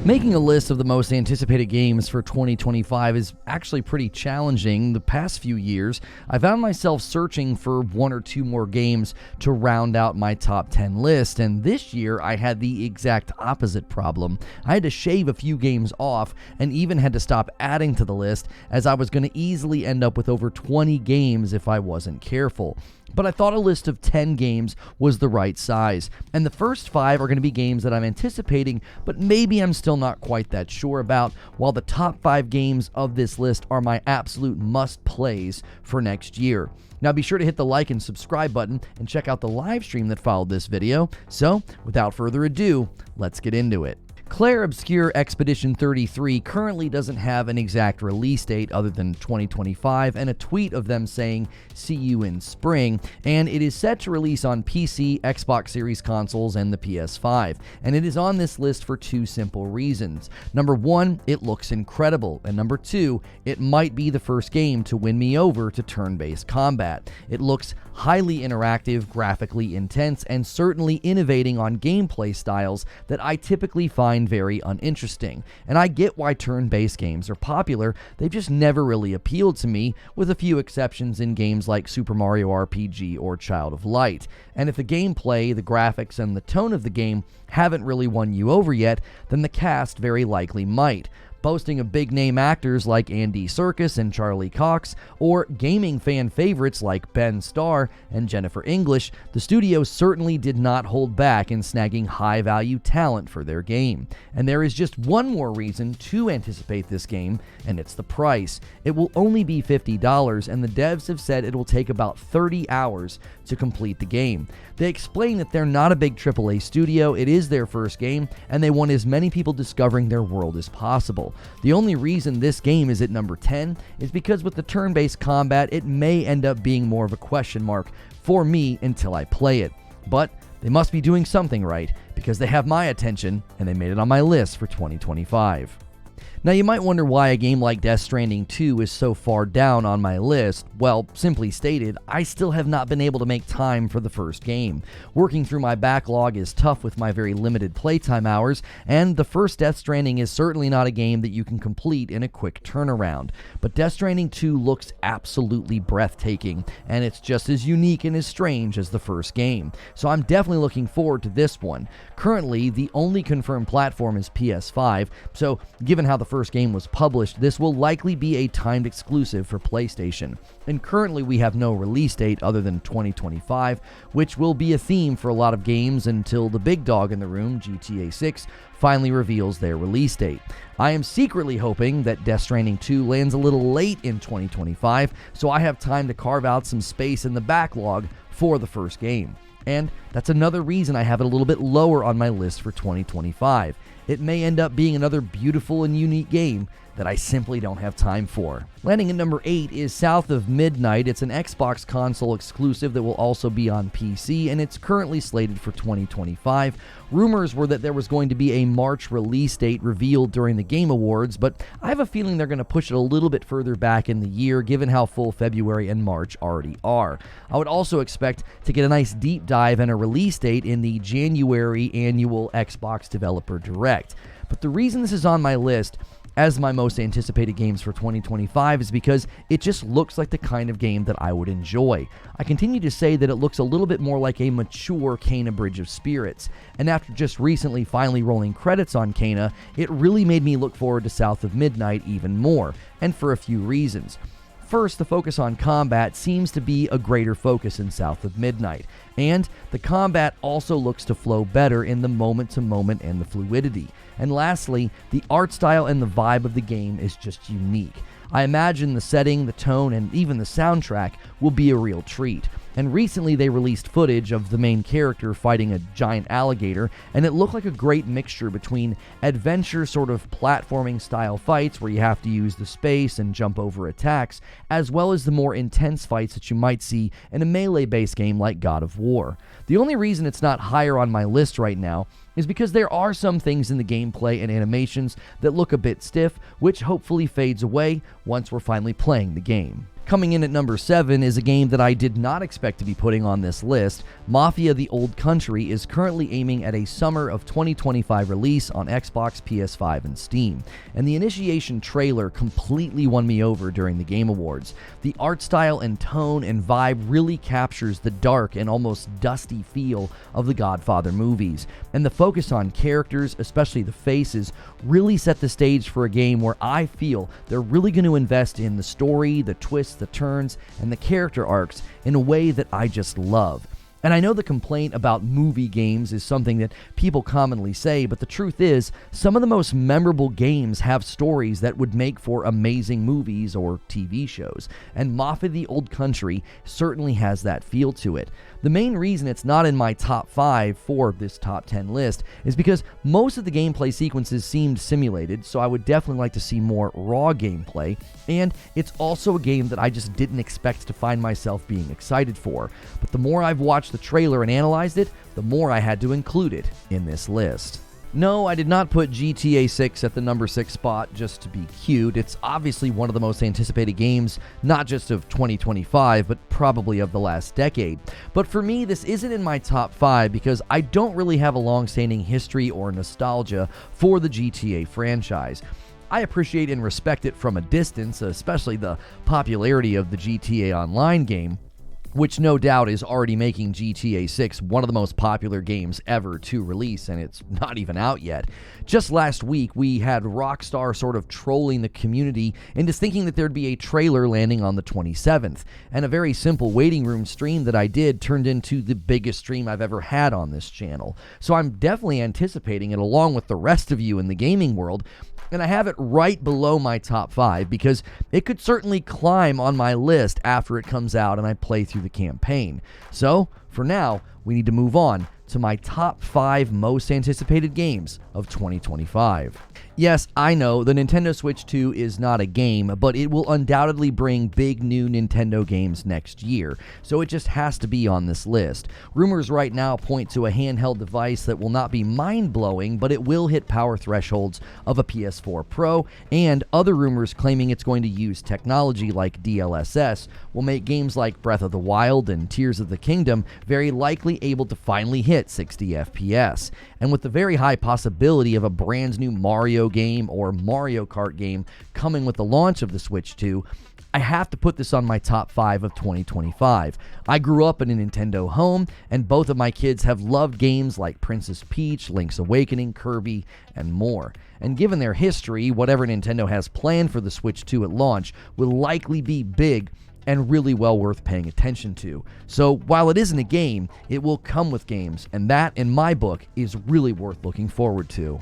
Making a list of the most anticipated games for 2025 is actually pretty challenging. The past few years, I found myself searching for one or two more games to round out my top 10 list, and this year I had the exact opposite problem. I had to shave a few games off and even had to stop adding to the list, as I was going to easily end up with over 20 games if I wasn't careful. But I thought a list of 10 games was the right size, and the first 5 are going to be games that I'm anticipating, but maybe I'm still not quite that sure about, while the top 5 games of this list are my absolute must-plays for next year. Now be sure to hit the like and subscribe button and check out the live stream that followed this video. So, without further ado, let's get into it. Clair Obscur Expedition 33 currently doesn't have an exact release date other than 2025 and a tweet of them saying, "See you in spring," and it is set to release on PC, Xbox Series consoles, and the PS5, and it is on this list for 2 simple reasons. Number 1, it looks incredible, and number 2, it might be the first game to win me over to turn-based combat. It looks highly interactive, graphically intense, and certainly innovating on gameplay styles that I typically find very uninteresting. And I get why turn-based games are popular, they've just never really appealed to me, with a few exceptions in games like Super Mario RPG or Child of Light. And if the gameplay, the graphics, and the tone of the game haven't really won you over yet, then the cast very likely might. Boasting of big-name actors like Andy Serkis and Charlie Cox, or gaming fan favorites like Ben Starr and Jennifer English, the studio certainly did not hold back in snagging high-value talent for their game. And there is just one more reason to anticipate this game, and it's the price. It will only be $50, and the devs have said it will take about 30 hours to complete the game. They explain that they're not a big AAA studio, it is their first game, and they want as many people discovering their world as possible. The only reason this game is at number 10 is because with the turn-based combat, it may end up being more of a question mark for me until I play it. But they must be doing something right, because they have my attention and they made it on my list for 2025. Now you might wonder why a game like Death Stranding 2 is so far down on my list. Well, simply stated, I still have not been able to make time for the first game. Working through my backlog is tough with my very limited playtime hours, and the first Death Stranding is certainly not a game that you can complete in a quick turnaround. But Death Stranding 2 looks absolutely breathtaking, and it's just as unique and as strange as the first game. So I'm definitely looking forward to this one. Currently, the only confirmed platform is PS5, so given how the first game was published, this will likely be a timed exclusive for PlayStation. And currently we have no release date other than 2025, which will be a theme for a lot of games until the big dog in the room, GTA 6, finally reveals their release date. I am secretly hoping that Death Stranding 2 lands a little late in 2025, so I have time to carve out some space in the backlog for the first game. And that's another reason I have it a little bit lower on my list for 2025. It may end up being another beautiful and unique game that I simply don't have time for. Landing at number 8 is South of Midnight. It's an Xbox console exclusive that will also be on PC, and it's currently slated for 2025. Rumors were that there was going to be a March release date revealed during the Game Awards, but I have a feeling they're going to push it a little bit further back in the year, given how full February and March already are. I would also expect to get a nice deep dive and a release date in the January annual Xbox Developer Direct. But the reason this is on my list as my most anticipated games for 2025 is because it just looks like the kind of game that I would enjoy. I continue to say that it looks a little bit more like a mature Kena Bridge of Spirits, and after just recently finally rolling credits on Kena, it really made me look forward to South of Midnight even more, and for a few reasons. First, the focus on combat seems to be a greater focus in South of Midnight, and the combat also looks to flow better in the moment-to-moment and the fluidity. And lastly, the art style and the vibe of the game is just unique. I imagine the setting, the tone, and even the soundtrack will be a real treat. And recently they released footage of the main character fighting a giant alligator, and it looked like a great mixture between adventure sort of platforming style fights where you have to use the space and jump over attacks, as well as the more intense fights that you might see in a melee-based game like God of War. The only reason it's not higher on my list right now is because there are some things in the gameplay and animations that look a bit stiff, which hopefully fades away once we're finally playing the game. Coming in at number 7 is a game that I did not expect to be putting on this list. Mafia: The Old Country is currently aiming at a summer of 2025 release on Xbox, PS5, and Steam, and the initiation trailer completely won me over during the Game Awards. The art style and tone and vibe really captures the dark and almost dusty feel of the Godfather movies, and the focus on characters, especially the faces, really set the stage for a game where I feel they're really going to invest in the story, the twists, the turns, and the character arcs in a way that I just love. And I know the complaint about movie games is something that people commonly say, but the truth is, some of the most memorable games have stories that would make for amazing movies or TV shows, and Mafia: The Old Country certainly has that feel to it. The main reason it's not in my top 5 for this top 10 list is because most of the gameplay sequences seemed simulated, so I would definitely like to see more raw gameplay, and it's also a game that I just didn't expect to find myself being excited for. But the more I've watched the trailer and analyzed it, the more I had to include it in this list. No, I did not put GTA 6 at the number 6 spot just to be cute. It's obviously one of the most anticipated games, not just of 2025, but probably of the last decade. But for me, this isn't in my top 5 because I don't really have a long-standing history or nostalgia for the GTA franchise. I appreciate and respect it from a distance, especially the popularity of the GTA Online game, which no doubt is already making GTA 6 one of the most popular games ever to release, and it's not even out yet. Just last week, we had Rockstar sort of trolling the community into thinking that there'd be a trailer landing on the 27th, and a very simple waiting room stream that I did turned into the biggest stream I've ever had on this channel. So I'm definitely anticipating it along with the rest of you in the gaming world, and I have it right below my top 5 because it could certainly climb on my list after it comes out and I play through the campaign. So, for now, we need to move on to my top 5 most anticipated games of 2025. Yes, I know the Nintendo Switch 2 is not a game, but it will undoubtedly bring big new Nintendo games next year, so it just has to be on this list. Rumors right now point to a handheld device that will not be mind-blowing, but it will hit power thresholds of a PS4 Pro, and other rumors claiming it's going to use technology like DLSS will make games like Breath of the Wild and Tears of the Kingdom very likely able to finally hit 60 FPS. And with the very high possibility of a brand new Mario game or Mario Kart game coming with the launch of the Switch 2, I have to put this on my top 5 of 2025. I grew up in a Nintendo home, and both of my kids have loved games like Princess Peach, Link's Awakening, Kirby, and more. And given their history, whatever Nintendo has planned for the Switch 2 at launch will likely be big and really well worth paying attention to. So while it isn't a game, it will come with games, and that, in my book, is really worth looking forward to.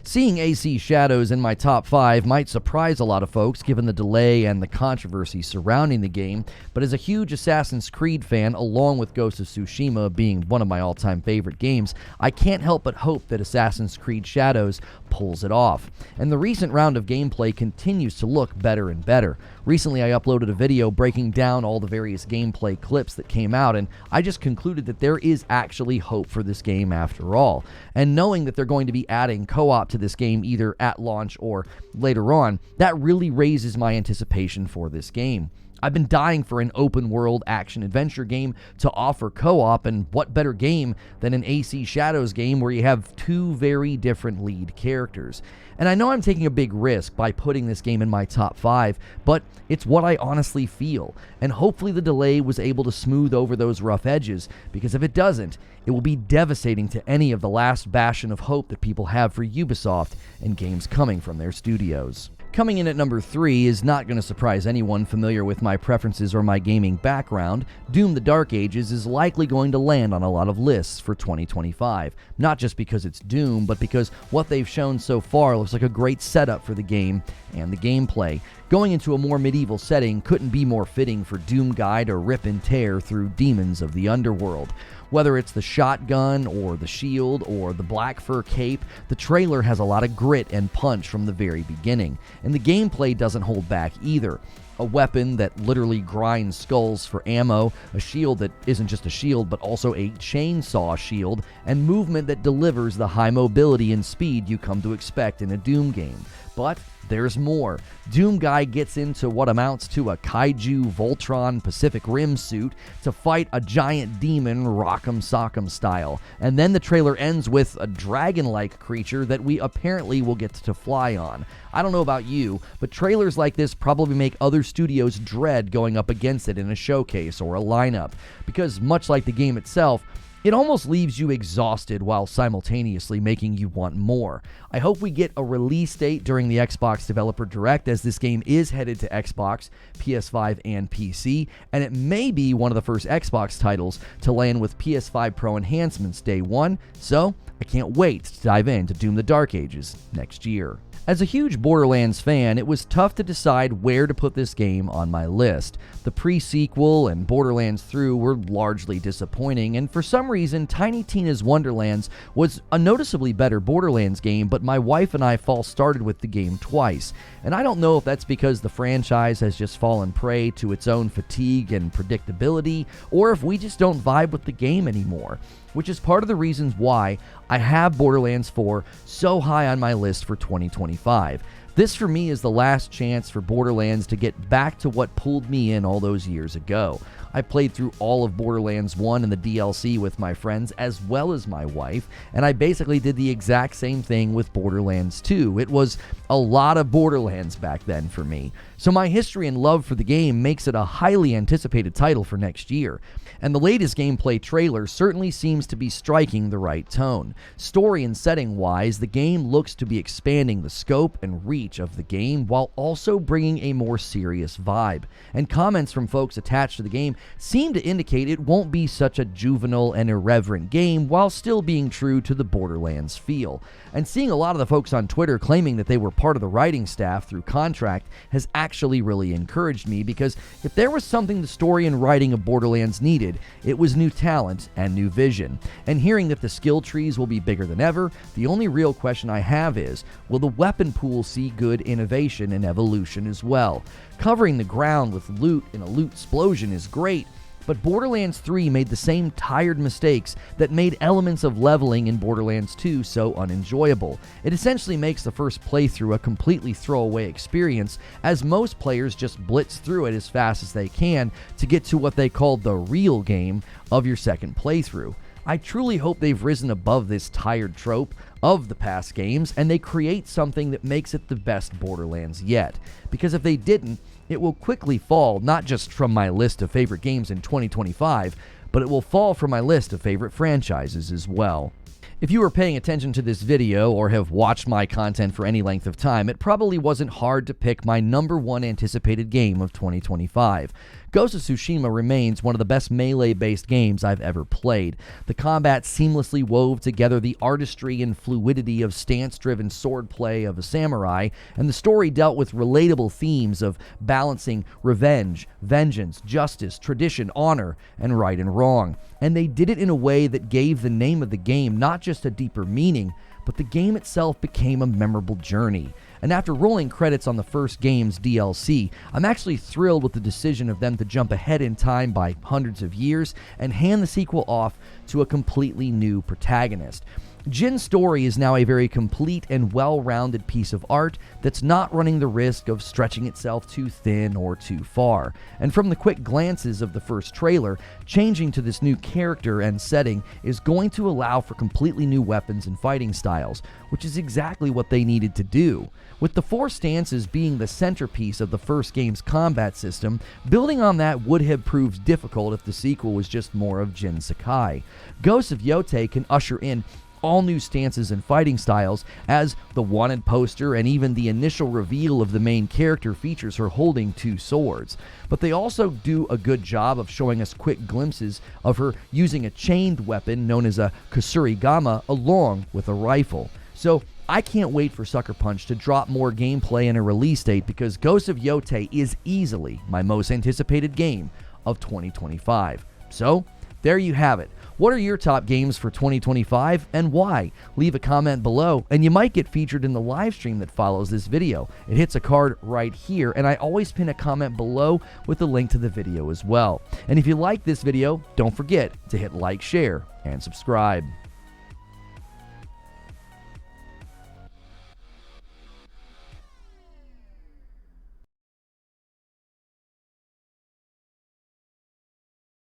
Seeing AC Shadows in my top 5 might surprise a lot of folks given the delay and the controversy surrounding the game, but as a huge Assassin's Creed fan, along with Ghost of Tsushima being one of my all-time favorite games, I can't help but hope that Assassin's Creed Shadows pulls it off. And the recent round of gameplay continues to look better and better. Recently, I uploaded a video breaking down all the various gameplay clips that came out, and I just concluded that there is actually hope for this game after all. And knowing that they're going to be adding co-op to this game either at launch or later on, that really raises my anticipation for this game. I've been dying for an open-world action-adventure game to offer co-op, and what better game than an AC Shadows game where you have 2 very different lead characters. And I know I'm taking a big risk by putting this game in my top 5, but it's what I honestly feel, and hopefully the delay was able to smooth over those rough edges, because if it doesn't, it will be devastating to any of the last bastion of hope that people have for Ubisoft and games coming from their studios. Coming in at number 3 is not going to surprise anyone familiar with my preferences or my gaming background. Doom: The Dark Ages is likely going to land on a lot of lists for 2025. Not just because it's Doom, but because what they've shown so far looks like a great setup for the game and the gameplay. Going into a more medieval setting couldn't be more fitting for Doom Guy to rip and tear through demons of the underworld. Whether it's the shotgun or the shield or the black fur cape, the trailer has a lot of grit and punch from the very beginning, and the gameplay doesn't hold back either. A weapon that literally grinds skulls for ammo, a shield that isn't just a shield but also a chainsaw shield, and movement that delivers the high mobility and speed you come to expect in a Doom game. But there's more. Doom Guy gets into what amounts to a kaiju Voltron Pacific Rim suit to fight a giant demon Rock'em Sock'em style. And then the trailer ends with a dragon-like creature that we apparently will get to fly on. I don't know about you, but trailers like this probably make other studios dread going up against it in a showcase or a lineup, because much like the game itself, it almost leaves you exhausted while simultaneously making you want more. I hope we get a release date during the Xbox Developer Direct, as this game is headed to Xbox, PS5, and PC, and it may be one of the first Xbox titles to land with PS5 Pro enhancements day one, so I can't wait to dive into Doom the Dark Ages next year. As a huge Borderlands fan, it was tough to decide where to put this game on my list. The pre-sequel and Borderlands 3 were largely disappointing, and for some reason, Tiny Tina's Wonderlands was a noticeably better Borderlands game, but my wife and I false started with the game twice. And I don't know if that's because the franchise has just fallen prey to its own fatigue and predictability, or if we just don't vibe with the game anymore, which is part of the reasons why I have Borderlands 4 so high on my list for 2025. This for me is the last chance for Borderlands to get back to what pulled me in all those years ago. I played through all of Borderlands 1 and the DLC with my friends as well as my wife, and I basically did the exact same thing with Borderlands 2. It was a lot of Borderlands back then for me. So my history and love for the game makes it a highly anticipated title for next year. And the latest gameplay trailer certainly seems to be striking the right tone. Story and setting wise, the game looks to be expanding the scope and reach of the game while also bringing a more serious vibe. And comments from folks attached to the game seem to indicate it won't be such a juvenile and irreverent game while still being true to the Borderlands feel. And seeing a lot of the folks on Twitter claiming that they were part of the writing staff through contract has actually really encouraged me, because if there was something the story and writing of Borderlands needed, it was new talent and new vision. And hearing that the skill trees will be bigger than ever, the only real question I have is, will the weapon pool see good innovation and evolution as well? Covering the ground with loot in a loot explosion is great, but Borderlands 3 made the same tired mistakes that made elements of leveling in Borderlands 2 so unenjoyable. It essentially makes the first playthrough a completely throwaway experience, as most players just blitz through it as fast as they can to get to what they call the real game of your second playthrough. I truly hope they've risen above this tired trope of the past games, and they create something that makes it the best Borderlands yet. Because if they didn't, it will quickly fall not just from my list of favorite games in 2025, but it will fall from my list of favorite franchises as well. If you were paying attention to this video or have watched my content for any length of time, it probably wasn't hard to pick my number one anticipated game of 2025. Ghost of Tsushima remains one of the best melee-based games I've ever played. The combat seamlessly wove together the artistry and fluidity of stance-driven swordplay of a samurai, and the story dealt with relatable themes of balancing revenge, vengeance, justice, tradition, honor, and right and wrong. And they did it in a way that gave the name of the game not just a deeper meaning, but the game itself became a memorable journey. And after rolling credits on the first game's DLC, I'm actually thrilled with the decision of them to jump ahead in time by hundreds of years and hand the sequel off to a completely new protagonist. Jin's story is now a very complete and well-rounded piece of art that's not running the risk of stretching itself too thin or too far. And from the quick glances of the first trailer, changing to this new character and setting is going to allow for completely new weapons and fighting styles, which is exactly what they needed to do. With the 4 stances being the centerpiece of the first game's combat system, building on that would have proved difficult if the sequel was just more of Jin Sakai. Ghosts of Yotei can usher in all new stances and fighting styles, as the wanted poster and even the initial reveal of the main character features her holding 2 swords. But they also do a good job of showing us quick glimpses of her using a chained weapon known as a Kusurigama along with a rifle. So I can't wait for Sucker Punch to drop more gameplay and a release date, because Ghost of Yotei is easily my most anticipated game of 2025. So there you have it. What are your top games for 2025 and why? Leave a comment below and you might get featured in the live stream that follows this video. It hits a card right here, and I always pin a comment below with a link to the video as well. And if you like this video, don't forget to hit like, share, and subscribe.